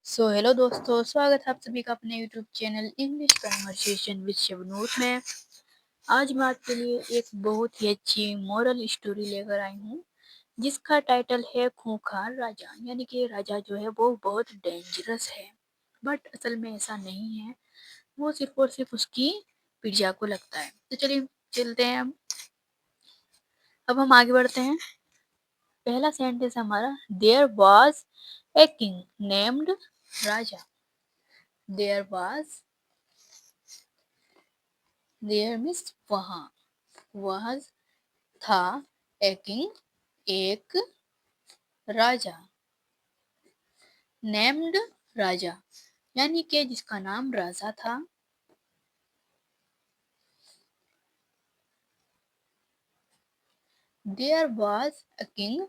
Hello दोस्तों, स्वागत है आप सभी का अपने YouTube channel English conversation with Shabnoor में। आज मैं आपके लिए एक बहुत ही अच्छी मोरल स्टोरी लेकर आई हूँ, जिसका टाइटल है खूंखार राजा। यानी कि राजा जो है वो बहुत डेंजरस है, बट असल में ऐसा नहीं है। वो सिर्फ और सिर्फ उसकी प्रजा को लगता है। तो चलिए चलते हैं। अब हम आगे बढ़ते हैं। पहला सेंटेंस हमारा, there was a king named Raja. There was, there means वहाँ, वह था, ए किंग एक राजा, नेम्ड राजा यानी कि जिसका नाम राजा था। There was a king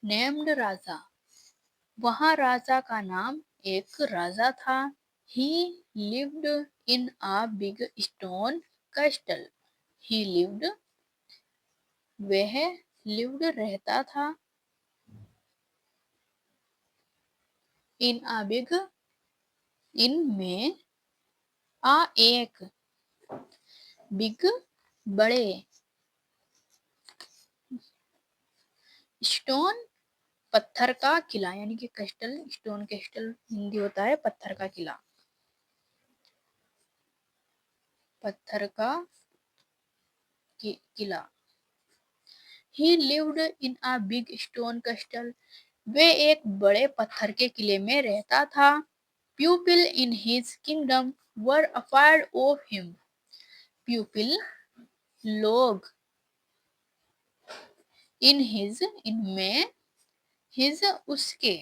named Raja, वहाँ राजा का नाम एक राजा था। He lived in a big stone castle. He lived, वह लिव्ड रहता था, इन अ बिग, इन में, आ एक, बिग बड़े, स्टोन पत्थर का किला, यानी कि कैस्टल, स्टोन कैस्टल हिंदी होता है पत्थर का किला, पत्थर का किला। He lived in a big stone castle, वे एक बड़े पत्थर के किले में रहता था। People in his kingdom were afraid of him. People, लोग, इन हिज, इनमें, हिज उसके,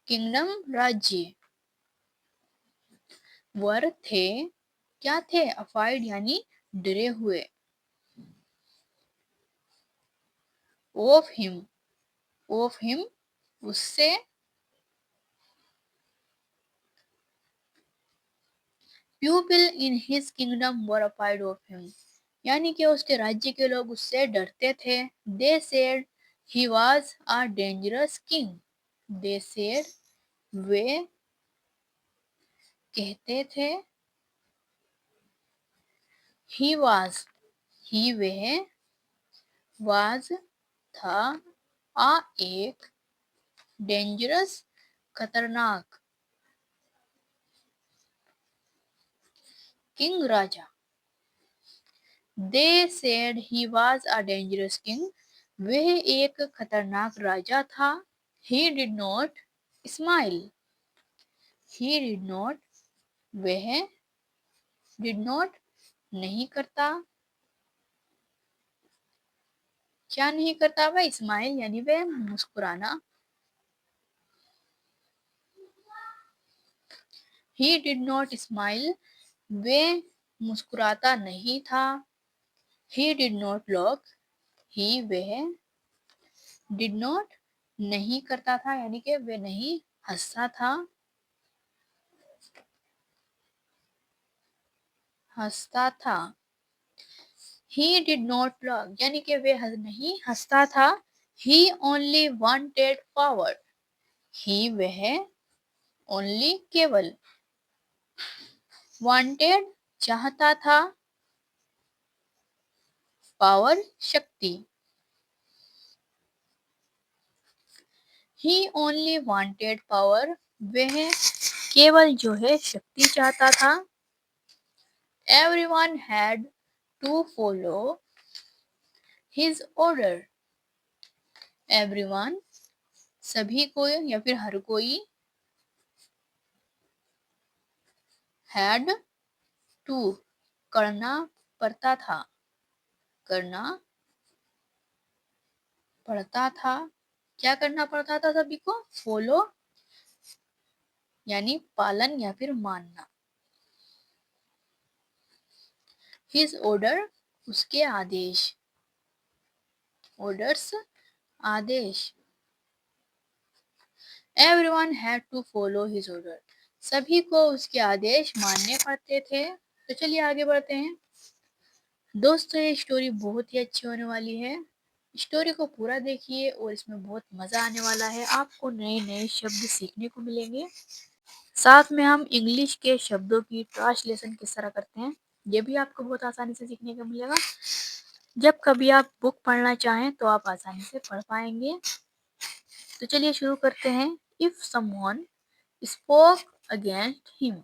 किंगडम राज्य, वर थे, क्या थे, अफाइड यानी डरे हुए, ऑफ हिम उससे, people in his kingdom were afraid of him यानी कि उसके राज्य के लोग उससे डरते थे। They said he was a dangerous king. They said, वे कहते थे, ही वाज, ही वह, वाज था, आ एक, डेंजरस खतरनाक, king Raja. They said he was a dangerous king, वह एक खतरनाक राजा था। He did not smile, he did not, वह, डिड नॉट नहीं करता, क्या नहीं करता वह, स्माइल यानी वह मुस्कुराना। ही डिड नॉट स्माइल, वह मुस्कुराता नहीं था। ही डिड नॉट लॉक, ही वह, डिड नॉट नहीं करता था यानी कि वह नहीं हंसता था, हंसता था। ही डिड नॉट लॉक यानी कि वह नहीं हंसता था। ही ओनली वांटेड पावर, ही वह, ओनली केवल, वांटेड चाहता था, पावर शक्ति। ही ओनली वांटेड पावर, वह केवल जो है शक्ति चाहता था। Everyone had to follow his order. Everyone, सभी को या फिर हर कोई, हैड टू, करना पड़ता था, करना पड़ता था, क्या करना पड़ता था सभी को, फॉलो यानी पालन या फिर मानना। हिज ऑर्डर, उसके आदेश, ऑर्डर्स आदेश। Everyone had to follow his order, सभी को उसके आदेश मानने पड़ते थे। तो चलिए आगे बढ़ते हैं। दोस्तों ये स्टोरी बहुत ही अच्छी होने वाली है। स्टोरी को पूरा देखिए और इसमें बहुत मज़ा आने वाला है। आपको नए नए शब्द सीखने को मिलेंगे। साथ में हम इंग्लिश के शब्दों की ट्रांसलेशन किस तरह करते हैं, ये भी आपको बहुत आसानी से सीखने को मिलेगा। जब कभी आप बुक पढ़ना चाहें तो आप आसानी से पढ़ पाएंगे। तो चलिए शुरू करते हैं। If someone spoke against him.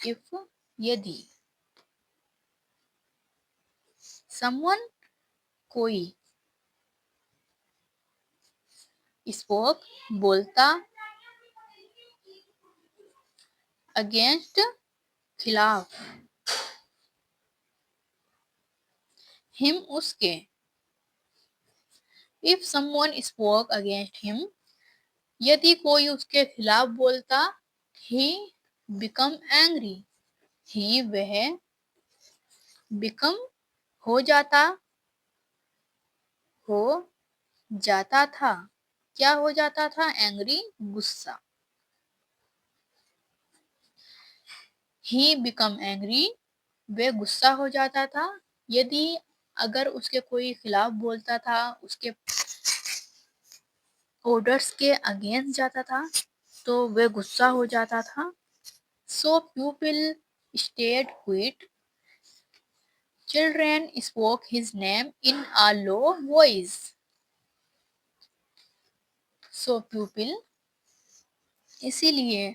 If यदि, समवन कोई, स्पोक बोलता, अगेंस्ट खिलाफ, हिम उसके। If someone spoke against him, यदि कोई उसके खिलाफ बोलता, ही बिकम एंग्री, ही वह, बिकम हो जाता, हो जाता था। क्या हो जाता था? एंग्री गुस्सा। ही बिकम एंग्री, वह गुस्सा हो जाता था। यदि अगर उसके कोई खिलाफ बोलता था, उसके ऑर्डर्स के अगेंस्ट जाता था, तो वह गुस्सा हो जाता था। So people stayed quiet, children spoke his name in a low voice. So people, इसीलिए,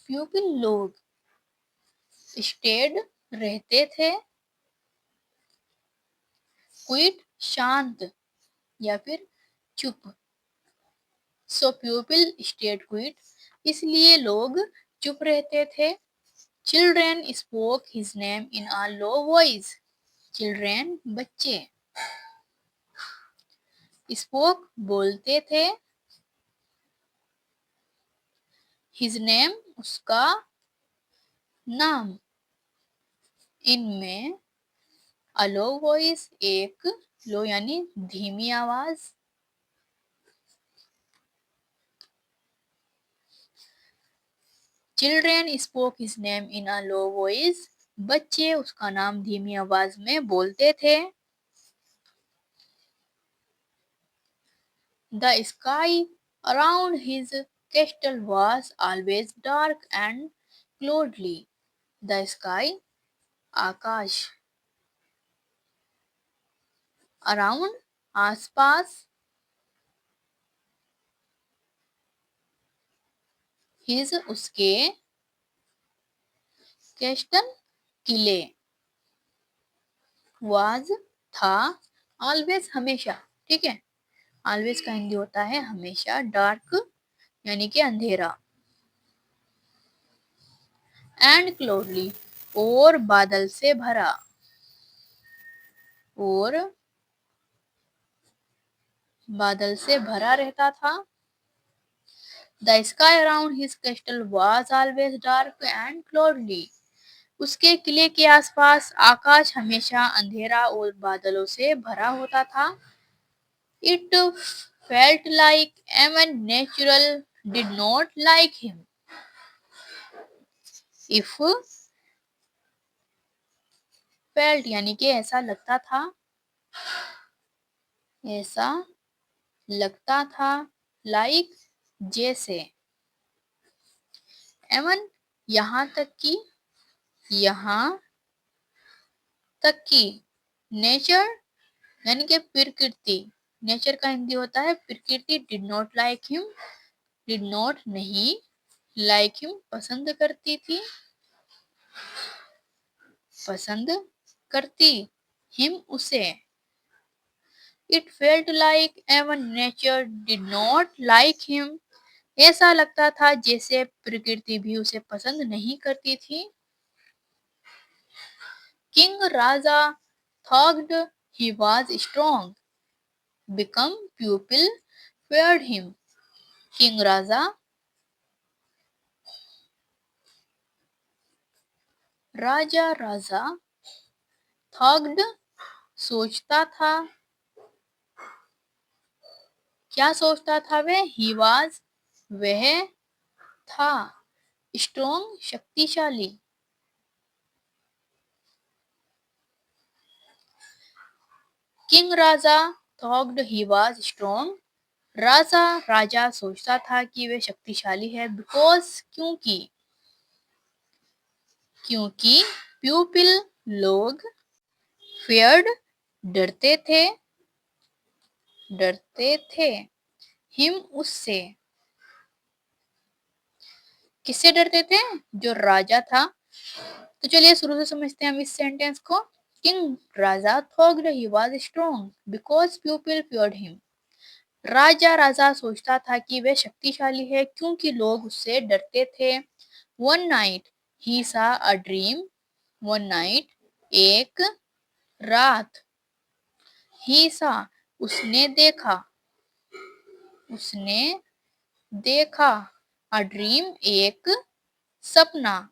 पीपल लोग, स्टेड रहते थे, क्विट शांत या फिर चुप। सो पीपल स्टेड क्विट, इसलिए लोग चुप रहते थे। Children spoke his name in a low voice, children बच्चे, स्पोक बोलते थे, हिज नेम उसका नाम, इनमें, अ लो वॉइस एक, लो यानी धीमी आवाज, children spoke his name in a low voice, बच्चे उसका नाम धीमी आवाज में बोलते थे। The sky around his castle was always dark and cloudy. The sky, Akash, around, आसपास, हिज उसके, कैस्टल किले, वाज था, ऑलवेज हमेशा, ठीक है। ऑलवेज का हिंदी होता है हमेशा, डार्क यानी कि अंधेरा, एंड क्लोडली और बादल से भरा, और बादल से भरा रहता था। The sky around his castle was always dark and cloudy, उसके किले के आसपास आकाश हमेशा अंधेरा और बादलों से भरा होता था। It felt like even natural did not like him. If, felt यानी कि ऐसा लगता था, ऐसा लगता था, लाइक जैसे, एवन यहाँ तक कि, यहाँ तक कि, नेचर यानी कि प्रकृति, नेचर का हिंदी होता है प्रकृति, did not like him, did not नहीं, लाइक हिम पसंद करती थी, पसंद करती, हिम उसे। It felt like even nature did not like him, ऐसा लगता था जैसे प्रकृति भी उसे पसंद नहीं करती थी। किंग राजा थॉग्ड he was strong, become people feared him. King राजा, राजा राजा, थॉग्ड सोचता था, क्या सोचता था वह? ही वाज, वह था, स्ट्रॉन्ग शक्तिशाली। किंग राजा थॉग्ड ही वाज स्ट्रॉन्ग। राजा सोचता था कि वे शक्तिशाली है। बिकॉज क्योंकि पीपल लोग feared डरते थे हिम उससे। किससे डरते थे? जो राजा था। तो चलिए शुरू से समझते हैं हम इस सेंटेंस को। किंग राजा थॉग्ड he was strong because people feared him. राजा सोचता था कि वह शक्तिशाली है क्योंकि लोग उससे डरते थे। वन नाइट ही सा अ ड्रीम। वन नाइट एक रात। ही सा उसने देखा अ ड्रीम एक सपना।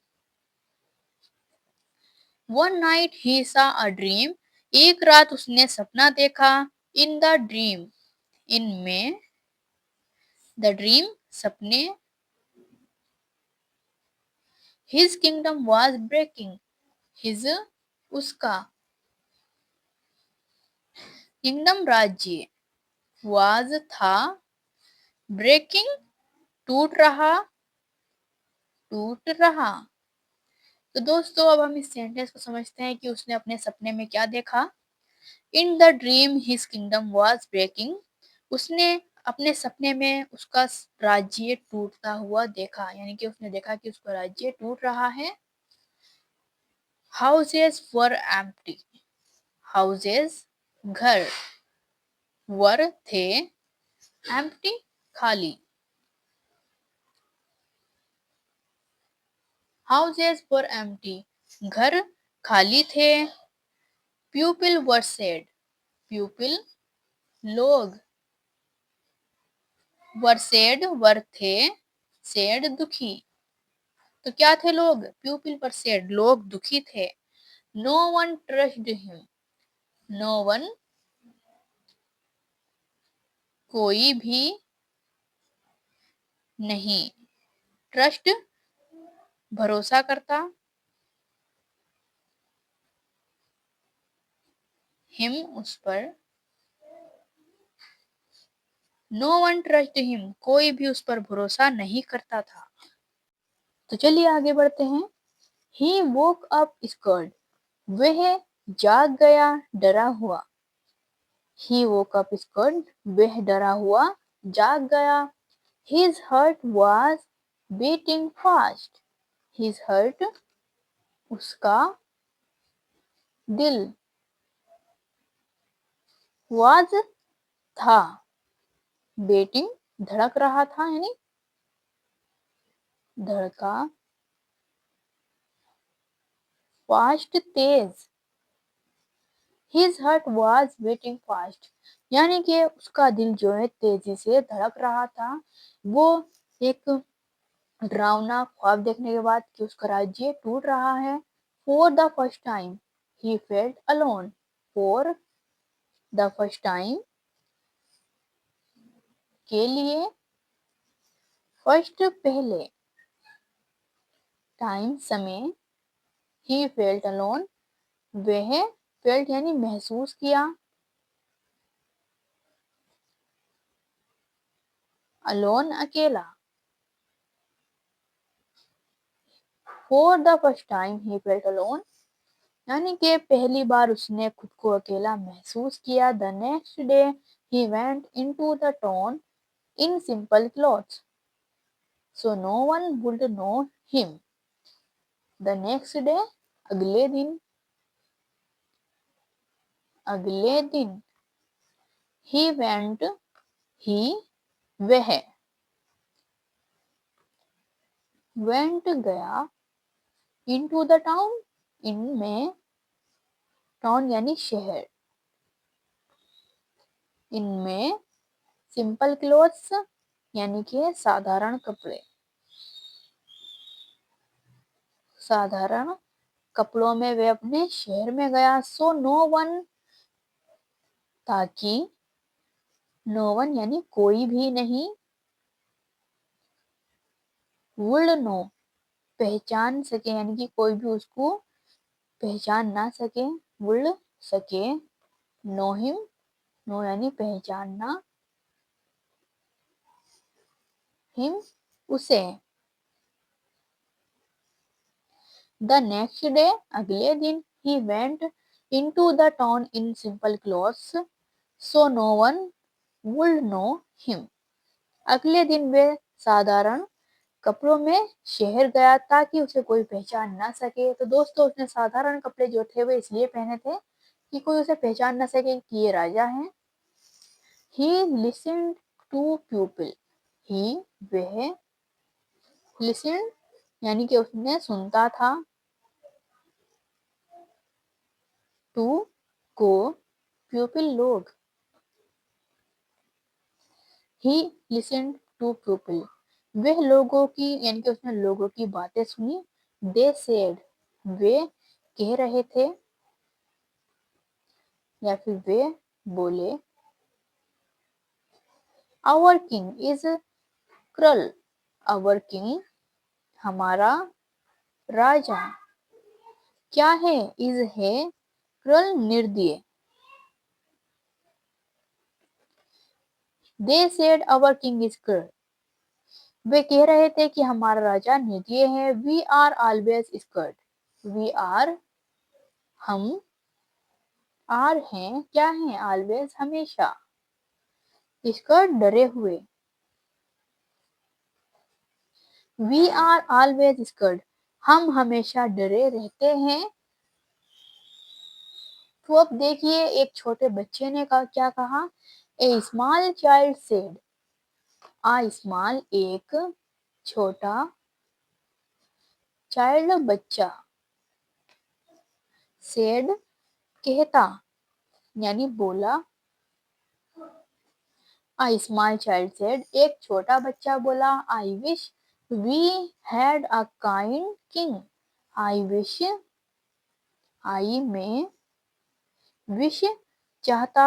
वन नाइट ही सा अ ड्रीम एक रात उसने सपना देखा। इन द ड्रीम इनमें द ड्रीम सपने। His kingdom was breaking his उसका किंगडम राज्य वाज था ब्रेकिंग टूट रहा। तो दोस्तों अब हम इस सेंटेंस को समझते हैं कि उसने अपने सपने में क्या देखा। In the dream his kingdom was breaking. उसने अपने सपने में उसका राज्य टूटता हुआ देखा, यानी कि उसने देखा कि उसका राज्य टूट रहा है। हाउसेस वर एम्प्टी हाउसेस घर वर थे एम्प्टी खाली। हाउसेस वर एम्प्टी घर खाली थे। प्यूपिल वर सेड प्यूपिल लोग। वर सेड वर थे सेड दुखी। तो क्या थे लोग? प्यूपिल वर सेड लोग दुखी थे। No one trusted him no one कोई भी नहीं। ट्रस्ट भरोसा करता। हिम उस पर। नो वन ट्रस्ट हिम कोई भी उस पर भरोसा नहीं करता था। तो चलिए आगे बढ़ते हैं। ही वोक अप स्कर्ड वह जाग गया डरा हुआ। ही वोक अप स्कर्ड वह डरा हुआ जाग गया। His heart was beating fast his heart उसका दिल। वाज था बीटिंग धड़क रहा था, यानी धड़का। फास्ट तेज। His heart was beating fast यानी कि उसका दिल जो है तेजी से धड़क रहा था। वो एक डरावना ख्वाब देखने के बाद कि उसका राज्य टूट रहा है। For the first time he felt alone for the first time के लिए। फर्स्ट पहले टाइम समय। ही फेल्ट अलोन वह फेल्ट यानी महसूस किया। अलोन अकेला। For the first time he felt alone यानी कि पहली बार उसने खुद को अकेला महसूस किया। The next day he went into the town in simple clothes so no one would know him. The next day अगले दिन ही वेंट ही वह वेंट गया इनटू द टाउन इनमें टाउन यानी शहर। इनमें सिंपल क्लोथ्स यानी कि साधारण कपड़े। साधारण कपड़ों में वे अपने शहर में गया। सो नो वन ताकि नो वन यानी कोई भी नहीं। वुड नो पहचान सके यानी कि कोई भी उसको पहचान ना सके। वुड सके नो हिम, नो यानी पहचानना, हिम उसे। द नेक्स्ट डे अगले दिन ही went into the town in simple clothes so no one would know him। अगले दिन वे साधारण कपड़ों में शहर गया ताकि उसे कोई पहचान ना सके। तो दोस्तों उसने साधारण कपड़े जो थे वे इसलिए पहने थे कि कोई उसे पहचान ना सके कि ये राजा है। He listened to people, he वह, listened यानी कि उसने सुनता था, to को pupil लोग, he listened to people वह लोगों की यानी कि उसने लोगों की बातें सुनी। they said वे कह रहे थे या फिर वे बोले our king is cruel, our king हमारा राजा क्या है, is है cruel निर्दयी। they said our king is cruel वे कह रहे थे कि हमारा राजा निर्दयी है। we are always scared, we are हम, are हैं क्या है, always हमेशा, scared डरे हुए। we are always scared हम हमेशा डरे रहते हैं। तो अब देखिए एक छोटे बच्चे ने क्या कहा, ए स्मॉल चाइल्ड सेड, आ स्मॉल एक छोटा, चाइल्ड बच्चा, सेड कहता यानी बोला। आ स्मॉल चाइल्ड सेड एक छोटा बच्चा बोला, I wish we had a kind king, I wish I में, विश चाहता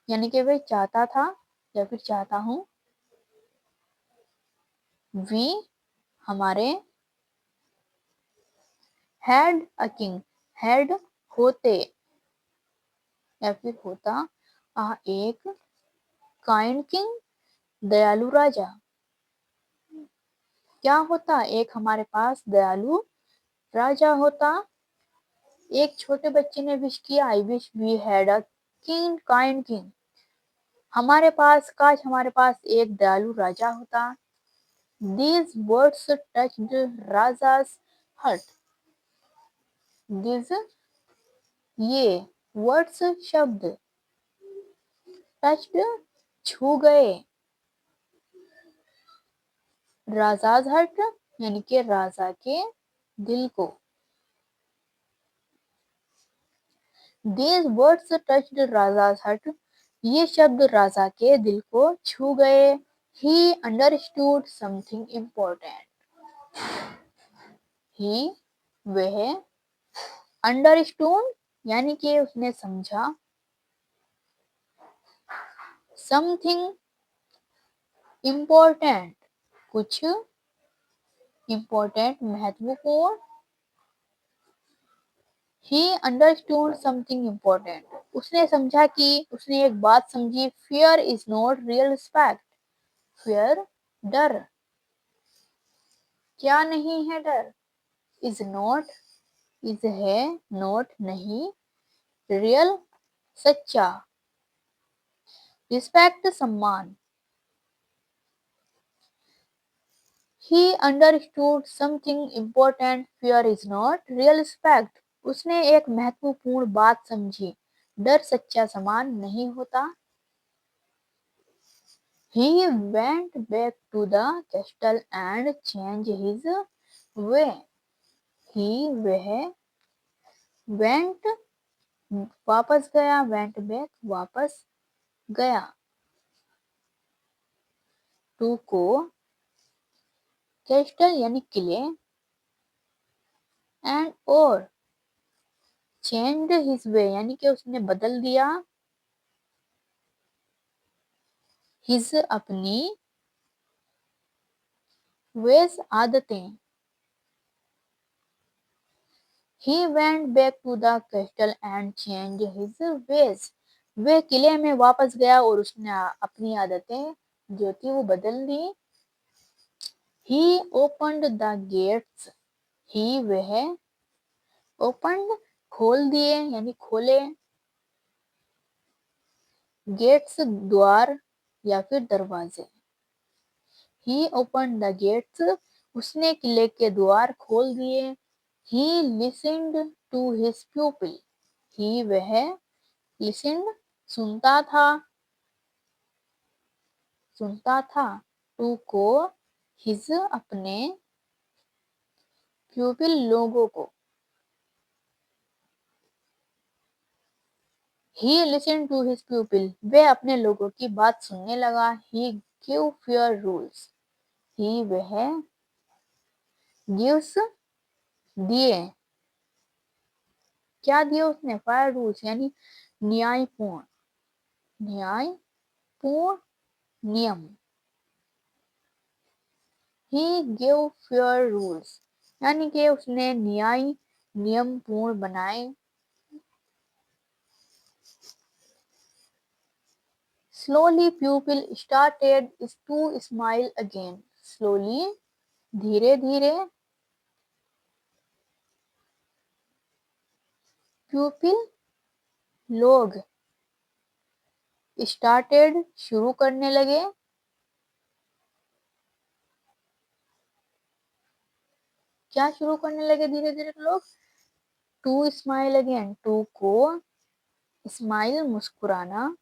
यानी कि वे चाहता था या फिर चाहता हूं। वी हमारे, हैड अ किंग हैड होते या फिर होता, आ एक काइंड किंग दयालु राजा। क्या होता, एक हमारे पास दयालु राजा होता। एक छोटे बच्चे ने विश किया, I wish we had a king kind king, हमारे पास काश हमारे पास एक दयालु राजा होता। These words touched Raja's heart, these ये वर्ड्स शब्द, टच्ड छू गए, राजाज हर्ट यानी कि राजा के दिल को। These words touched Raja's heart ये शब्द राजा के दिल को छू गए। He understood something important, he वह, understood यानी कि उसने समझा, something important कुछ, important महत्वपूर्ण। He understood something important उसने समझा कि उसने एक बात समझी। Fear is not real respect, fear डर क्या नहीं है डर, is not is है, not नहीं, real सच्चा, respect सम्मान। He understood something important, fear is not real respect उसने एक महत्वपूर्ण बात समझी, डर सच्चा सम्मान नहीं होता। He went back to the castle and changed his way, he वह, went वापस गया, went back वापस गया, to को, castle यानी किले, and और changed his way यानी कि उसने बदल दिया, his अपनी, ways आदतें। He went back to the castle and changed his ways वह किले में वापस गया और उसने अपनी आदतें जो थी वो बदल दी। ही ओपन्ड द गेट्स, ही वह, ओपन्ड खोल दिए यानी खोले, गेट्स द्वार या फिर दरवाजे। ही ओपन्ड द गेट्स, उसने किले के द्वार खोल दिए। ही लिसन्ड टू हिज प्यूपिल, ही वह, लिसन्ड सुनता था, सुनता था, टू को, हिज अपने, प्यूपिल लोगों को। He listened to his pupil, वह अपने लोगों की बात सुनने लगा। He gave fair rules, he वह, gives दिए, क्या दिए उसने, fair rules यानी न्यायपूर्ण, न्यायपूर्ण नियम। He gave fair rules यानी कि उसने न्याय नियम पूर्ण बनाए। Slowly pupil started to smile again, slowly धीरे धीरे, pupil लोग, started शुरू करने लगे, क्या शुरू करने लगे धीरे धीरे लोग, टू स्माइल अगेन, टू को, स्माइल मुस्कुराना,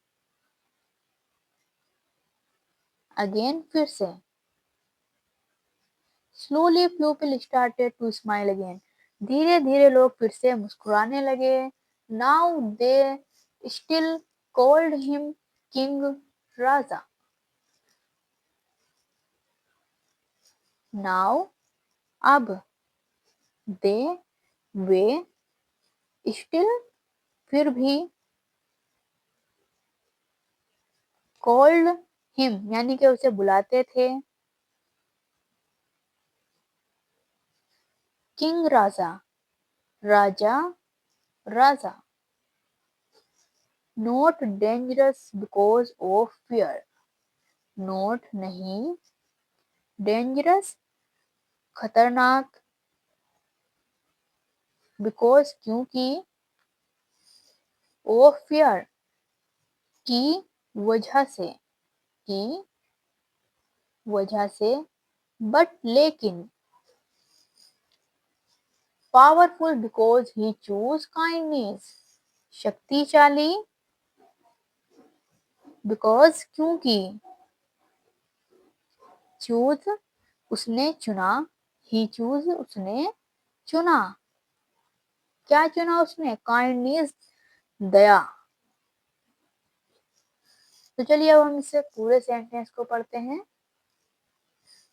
अगेन फिर से। Slowly people started to smile again, धीरे धीरे लोग फिर से मुस्कुराने लगे। Now they still called him king राजा, नाउ अब, दे वे, स्टिल फिर भी, कॉल्ड हिम यानी कि उसे बुलाते थे, किंग राजा, राजा, राजा। Not dangerous because of fear, not नहीं, डेंजरस खतरनाक, बिकॉज क्योंकि, ऑफ फियर की वजह से, की वजह से, बट लेकिन, powerful because he choose kindness, शक्तिशाली, बिकॉज क्योंकि, चूज उसने चुना, ही चूज उसने चुना, क्या चुना उसने, काइंडनेस दया। तो चलिए अब हम इसे पूरे सेंटेंस को पढ़ते हैं।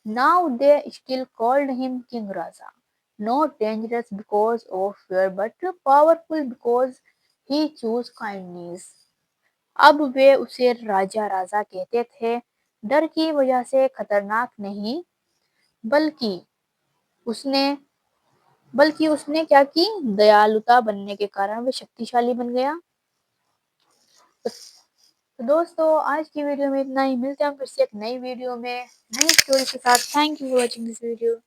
Now they still called him King Raja, not dangerous because of fear but powerful because he chose kindness. अब वे उसे राजा राजा कहते थे, डर की वजह से खतरनाक नहीं, बल्कि उसने क्या की, दयालुता बनने के कारण वे शक्तिशाली बन गया। तो दोस्तों आज की वीडियो में इतना ही, मिलते हैं फिर से एक नई वीडियो में नई स्टोरी के साथ। Thank you for watching this video.